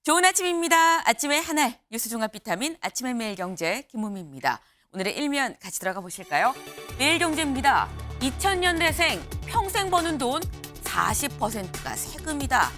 좋은 아침입니다. 아침의 하나 뉴스 종합 비타민 아침의 매일경제 김우미입니다. 오늘의 일면 같이 들어가 보실까요? 매일경제입니다. 2000년대생 평생 버는 돈 40%가 세금이다.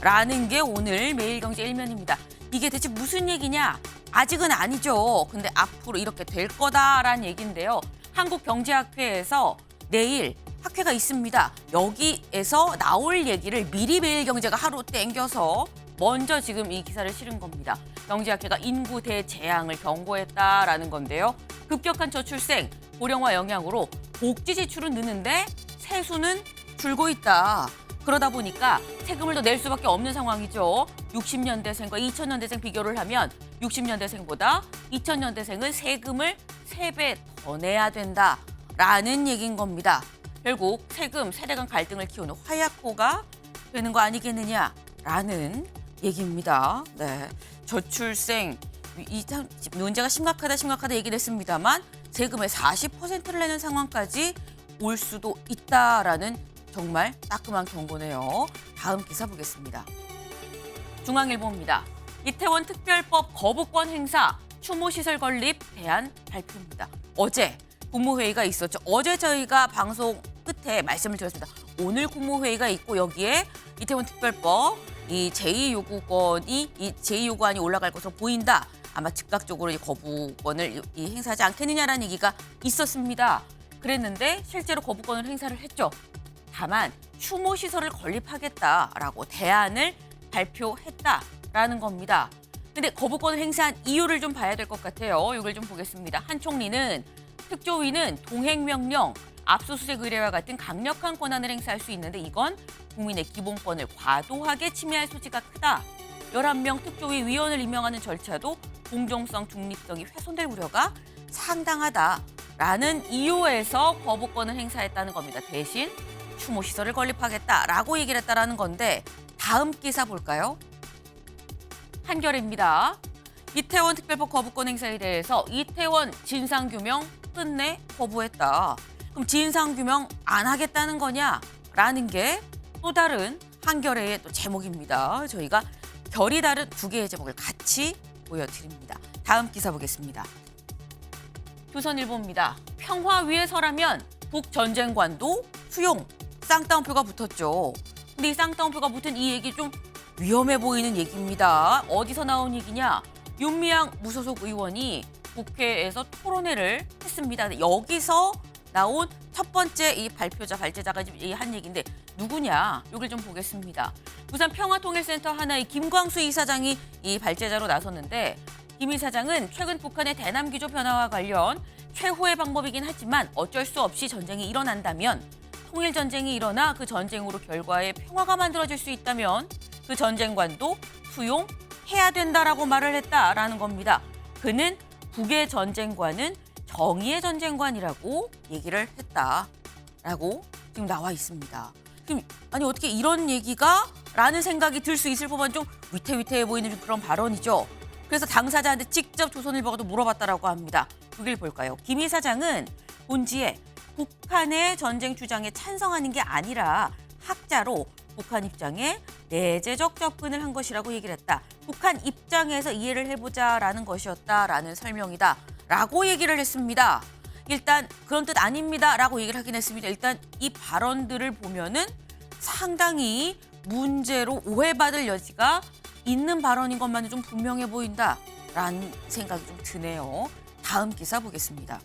라는 게 오늘 매일경제 일면입니다. 이게 대체 무슨 얘기냐? 아직은 아니죠. 근데 앞으로 이렇게 될 거다라는 얘기인데요. 한국경제학회에서 내일 학회가 있습니다. 여기에서 나올 얘기를 미리 매일경제가 하루 땡겨서 먼저 지금 이 기사를 실은 겁니다. 경제학회가 인구 대재앙을 경고했다라는 건데요. 급격한 저출생, 고령화 영향으로 복지 지출은 느는데 세수는 줄고 있다. 그러다 보니까 세금을 더 낼 수밖에 없는 상황이죠. 60년대생과 2000년대생 비교를 하면 60년대생보다 2000년대생은 세금을 3배 더 내야 된다라는 얘기인 겁니다. 결국 세금, 세대 간 갈등을 키우는 화약고가 되는 거 아니겠느냐라는 얘기입니다. 네, 저출생 이 문제가 심각하다 얘기를 했습니다만 세금의 40%를 내는 상황까지 올 수도 있다라는 정말 따끔한 경고네요. 다음 기사 보겠습니다. 중앙일보입니다. 이태원 특별법 거부권 행사 추모시설 건립 대안 발표입니다. 어제 국무회의가 있었죠. 어제 저희가 방송 끝에 말씀을 드렸습니다. 오늘 국무회의가 있고 여기에 이태원 특별법 이 제2요구권이 이 제2요구안이 올라갈 것으로 보인다. 아마 즉각적으로 이 거부권을 행사하지 않겠느냐라는 얘기가 있었습니다. 그랬는데 실제로 거부권을 행사를 했죠. 다만 추모 시설을 건립하겠다라고 대안을 발표했다라는 겁니다. 근데 거부권을 행사한 이유를 좀 봐야 될 것 같아요. 이걸 좀 보겠습니다. 한 총리는 특조위는 동행명령, 압수수색 의뢰와 같은 강력한 권한을 행사할 수 있는데 이건 국민의 기본권을 과도하게 침해할 소지가 크다. 11명 특조위 위원을 임명하는 절차도 공정성, 중립성이 훼손될 우려가 상당하다라는 이유에서 거부권을 행사했다는 겁니다. 대신 추모시설을 건립하겠다라고 얘기를 했다라는 건데 다음 기사 볼까요? 한겨레입니다. 이태원 특별법 거부권 행사에 대해서 이태원 진상규명 끝내 거부했다. 그럼 진상규명 안 하겠다는 거냐라는 게 또 다른 한겨레의 또 제목입니다. 저희가 결이 다른 두 개의 제목을 같이 보여드립니다. 다음 기사 보겠습니다. 조선일보입니다. 평화 위해서라면 북전쟁관도 수용, 쌍따옴표가 붙었죠. 근데 이 쌍따옴표가 붙은 이 얘기 좀 위험해 보이는 얘기입니다. 어디서 나온 얘기냐? 윤미향 무소속 의원이 국회에서 토론회를 했습니다. 여기서 나온 첫 번째 이 발제자가 한 얘기인데 누구냐? 이걸 좀 보겠습니다. 부산 평화통일센터 하나의 김광수 이사장이 이 발제자로 나섰는데 김 이사장은 최근 북한의 대남 기조 변화와 관련 최후의 방법이긴 하지만 어쩔 수 없이 전쟁이 일어난다면 통일 전쟁이 일어나 그 전쟁으로 결과에 평화가 만들어질 수 있다면 그 전쟁관도 수용해야 된다라고 말을 했다라는 겁니다. 그는 북의 전쟁관은 정의의 전쟁관이라고 얘기를 했다라고 지금 나와 있습니다. 지금 아니 어떻게 이런 얘기가? 라는 생각이 들 수 있을 법한 좀 위태위태해 보이는 그런 발언이죠. 그래서 당사자한테 직접 조선일보가 또 물어봤다라고 합니다. 그걸 볼까요? 김 이사장은 본지에 북한의 전쟁 주장에 찬성하는 게 아니라 학자로 북한 입장에 내재적 접근을 한 것이라고 얘기를 했다. 북한 입장에서 이해를 해보자라는 것이었다라는 설명이다. 라고 얘기를 했습니다. 일단 그런 뜻 아닙니다. 라고 얘기를 하긴 했습니다. 일단 이 발언들을 보면은 상당히 문제로 오해받을 여지가 있는 발언인 것만은 좀 분명해 보인다라는 생각이 좀 드네요. 다음 기사 보겠습니다.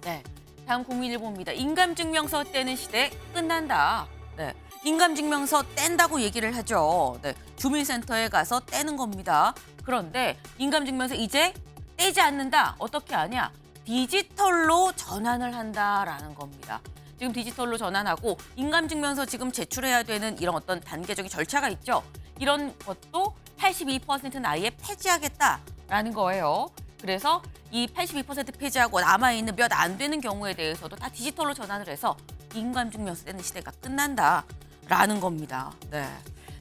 네, 다음 국민일보입니다. 인감증명서 떼는 시대 끝난다. 네, 인감증명서 뗀다고 얘기를 하죠. 네, 주민센터에 가서 떼는 겁니다. 그런데 인감증명서 이제 떼지 않는다. 어떻게 하냐? 디지털로 전환을 한다라는 겁니다. 지금 디지털로 전환하고 인감증명서 지금 제출해야 되는 이런 어떤 단계적인 절차가 있죠. 이런 것도 82% 나이에 폐지하겠다라는 거예요. 그래서 이 82% 폐지하고 남아있는 몇 안 되는 경우에 대해서도 다 디지털로 전환을 해서 인감증명서 떼는 시대가 끝난다라는 겁니다. 네.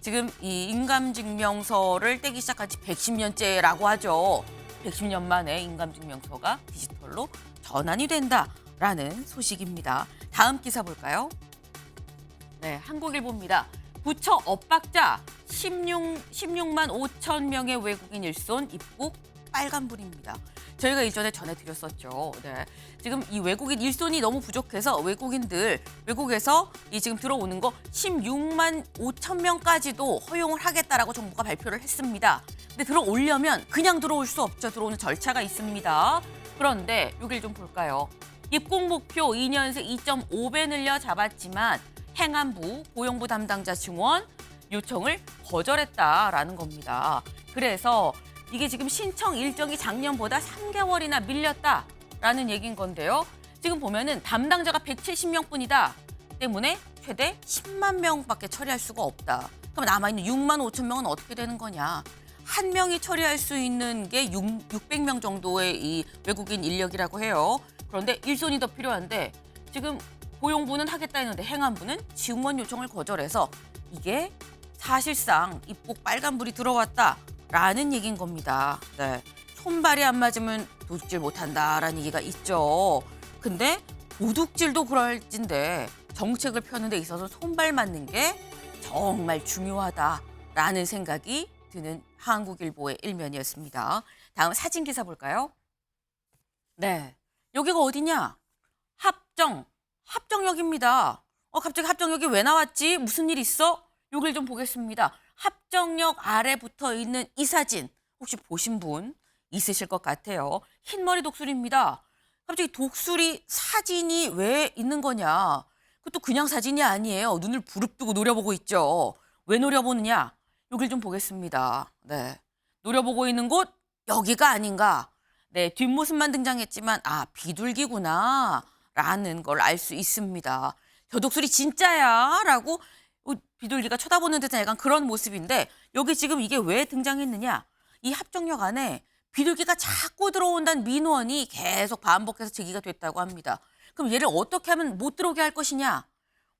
지금 이 인감증명서를 떼기 시작한 지 110년째라고 하죠. 110년 만에 인감증명서가 디지털로 전환이 된다라는 소식입니다. 다음 기사 볼까요? 네, 한국일보입니다. 부처 엇박자 16만 5천 명의 외국인 일손 입국 빨간불입니다. 저희가 이전에 전해드렸었죠. 네. 지금 이 외국인 일손이 너무 부족해서 외국에서 이 지금 들어오는 거 16만 5천 명까지도 허용을 하겠다라고 정부가 발표를 했습니다. 근데 들어오려면 그냥 들어올 수 없죠. 들어오는 절차가 있습니다. 그런데 여길 좀 볼까요? 입국 목표 2년 새 2.5배 늘려 잡았지만 행안부, 고용부 담당자 증원 요청을 거절했다라는 겁니다. 그래서 이게 지금 신청 일정이 작년보다 3개월이나 밀렸다라는 얘기인 건데요. 지금 보면은 담당자가 170명뿐이다 때문에 최대 10만 명밖에 처리할 수가 없다. 그럼 남아있는 6만 5천 명은 어떻게 되는 거냐? 한 명이 처리할 수 있는 게 600명 정도의 이 외국인 인력이라고 해요. 그런데 일손이 더 필요한데 지금 고용부는 하겠다 했는데 행안부는 증원 요청을 거절해서 이게 사실상 입국 빨간불이 들어왔다라는 얘기인 겁니다. 네. 손발이 안 맞으면 도둑질 못한다라는 얘기가 있죠. 근데 도둑질도 그럴진데 정책을 펴는 데 있어서 손발 맞는 게 정말 중요하다라는 생각이 드는 한국일보의 일면이었습니다. 다음 사진 기사 볼까요? 네. 여기가 어디냐? 합정역입니다. 갑자기 합정역이 왜 나왔지? 무슨 일 있어? 여길 좀 보겠습니다. 합정역 아래 붙어 있는 이 사진 혹시 보신 분 있으실 것 같아요. 흰머리 독수리입니다. 갑자기 독수리 사진이 왜 있는 거냐? 그것도 그냥 사진이 아니에요. 눈을 부릅뜨고 노려보고 있죠. 왜 노려보느냐? 여길 좀 보겠습니다. 네. 노려보고 있는 곳 여기가 아닌가? 네, 뒷모습만 등장했지만 비둘기구나 라는 걸 알 수 있습니다. 저 독수리 진짜야 라고 비둘기가 쳐다보는 듯한 약간 그런 모습인데 여기 지금 이게 왜 등장했느냐? 이 합정역 안에 비둘기가 자꾸 들어온다는 민원이 계속 반복해서 제기가 됐다고 합니다. 그럼 얘를 어떻게 하면 못 들어오게 할 것이냐?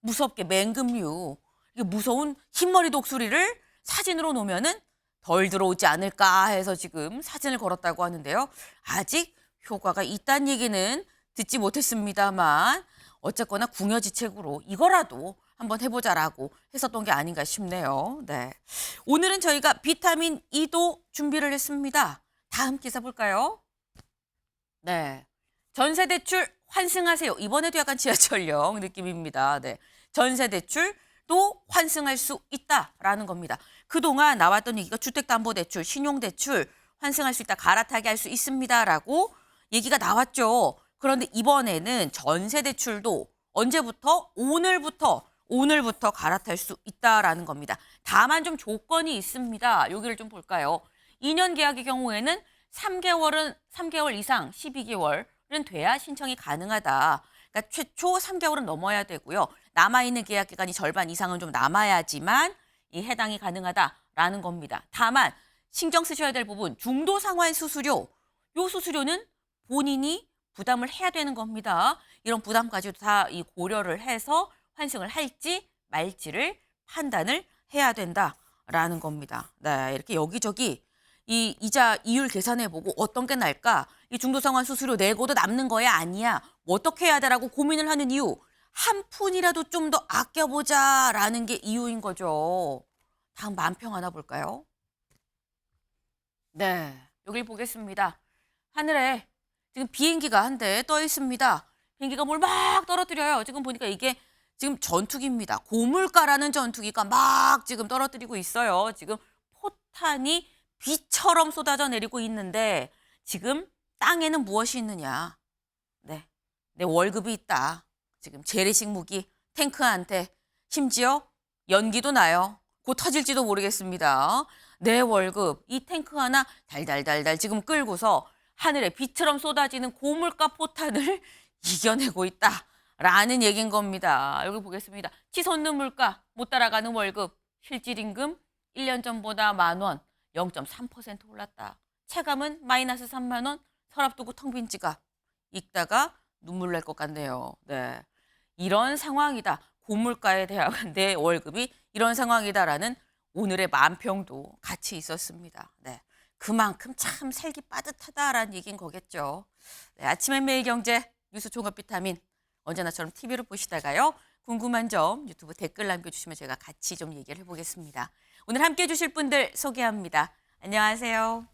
무섭게 맹금류, 이게 무서운 흰머리 독수리를 사진으로 놓으면은 덜 들어오지 않을까 해서 지금 사진을 걸었다고 하는데요. 아직 효과가 있다는 얘기는 듣지 못했습니다만 어쨌거나 궁여지책으로 이거라도 한번 해보자라고 했었던 게 아닌가 싶네요. 네. 오늘은 저희가 비타민 E도 준비를 했습니다. 다음 기사 볼까요? 네. 전세 대출 환승하세요. 이번에도 약간 지하철역 느낌입니다. 네. 전세 대출도 환승할 수 있다라는 겁니다. 그동안 나왔던 얘기가 주택담보대출, 신용대출 환승할 수 있다, 갈아타게 할 수 있습니다라고 얘기가 나왔죠. 그런데 이번에는 전세대출도 언제부터? 오늘부터 갈아탈 수 있다라는 겁니다. 다만 좀 조건이 있습니다. 여기를 좀 볼까요? 2년 계약의 경우에는 3개월 이상 12개월은 돼야 신청이 가능하다. 그러니까 최초 3개월은 넘어야 되고요. 남아있는 계약 기간이 절반 이상은 좀 남아야지만 이 해당이 가능하다라는 겁니다. 다만 신경 쓰셔야 될 부분 중도 상환 수수료. 요 수수료는 본인이 부담을 해야 되는 겁니다. 이런 부담까지도 다 이 고려를 해서 환승을 할지 말지를 판단을 해야 된다라는 겁니다. 네, 이렇게 여기저기 이 이자 이율 계산해보고 어떤 게 날까? 이 중도상환 수수료 내고도 남는 거야 아니야? 뭐 어떻게 해야 되라고 고민을 하는 이유. 한 푼이라도 좀 더 아껴보자라는 게 이유인 거죠. 다음 만평 하나 볼까요? 네, 여길 보겠습니다. 하늘에 지금 비행기가 한 대 떠 있습니다. 비행기가 뭘 막 떨어뜨려요. 지금 보니까 이게 지금 전투기입니다. 고물가라는 전투기가 막 지금 떨어뜨리고 있어요. 지금 포탄이 비처럼 쏟아져 내리고 있는데 지금 땅에는 무엇이 있느냐? 네, 내 월급이 있다. 지금 재래식 무기 탱크한테 심지어 연기도 나요. 곧 터질지도 모르겠습니다. 내 월급 이 탱크 하나 달달달달 지금 끌고서 하늘에 비처럼 쏟아지는 고물가 포탄을 이겨내고 있다라는 얘기인 겁니다. 여기 보겠습니다. 치솟는 물가, 못 따라가는 월급, 실질임금 1년 전보다 10,000원, 0.3% 올랐다. 체감은 마이너스 30,000원, 서랍 두고 텅 빈 지갑. 읽다가 눈물 날 것 같네요. 네, 이런 상황이다. 고물가에 대한 내 월급이 이런 상황이다라는 오늘의 만평도 같이 있었습니다. 네. 그만큼 참 살기 빠듯하다라는 얘기인 거겠죠. 네, 아침의 매일경제 뉴스 종합 비타민 언제나처럼 TV로 보시다가요. 궁금한 점 유튜브 댓글 남겨주시면 제가 같이 좀 얘기를 해보겠습니다. 오늘 함께해 주실 분들 소개합니다. 안녕하세요.